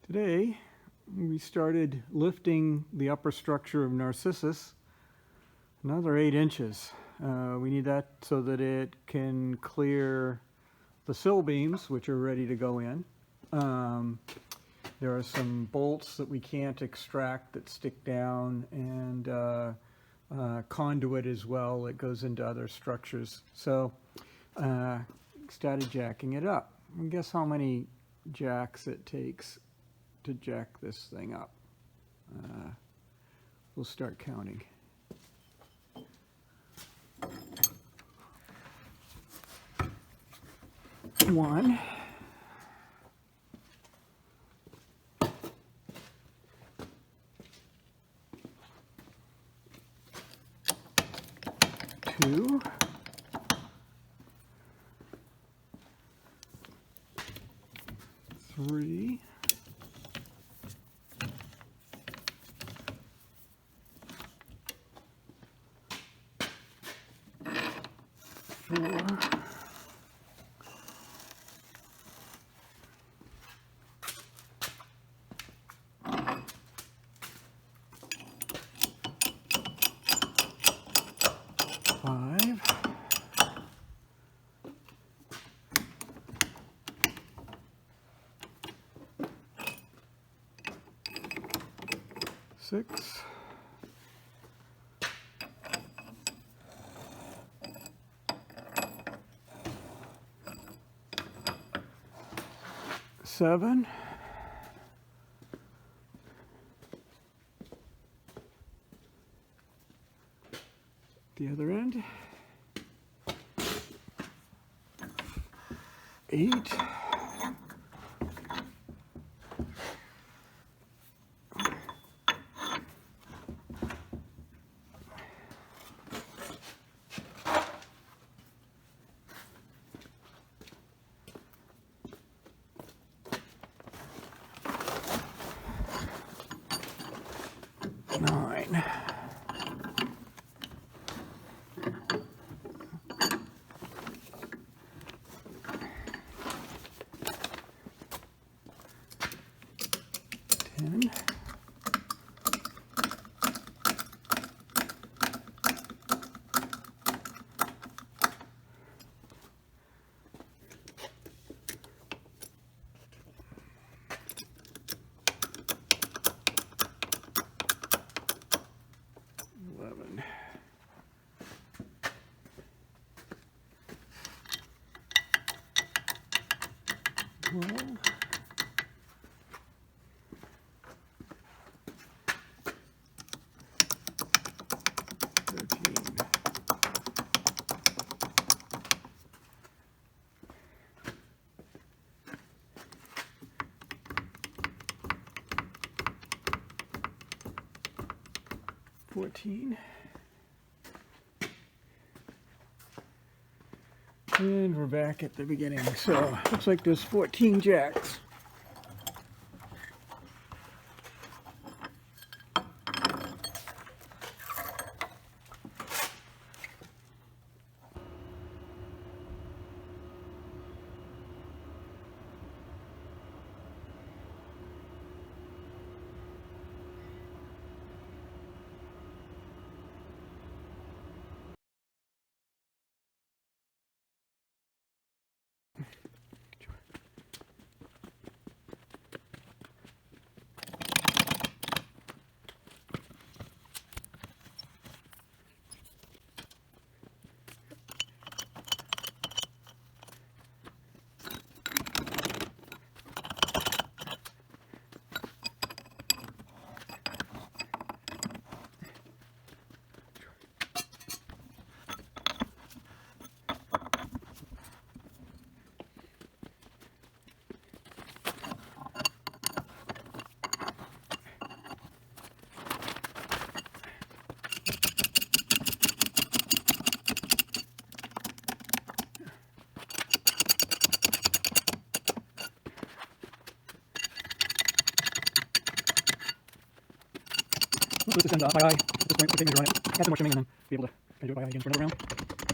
Today we started lifting the upper structure of Narcissus another 8 inches. We need that so that it can clear the sill beams, which are ready to go in. There are some bolts that we can't extract that stick down, and conduit as well that goes into other structures. So started jacking it up. And guess how many jacks it takes to jack this thing up? We'll start counting. One. Two. Three. Four. Five. Six. Seven. The other end. 8. Nine. Ten. Well, 13. 14. And we're back at the beginning. So looks like there's 14 jacks. We'll put this end by eye at this point, continue to run it, add some more trimming, and then be able to do it by eye again for another round.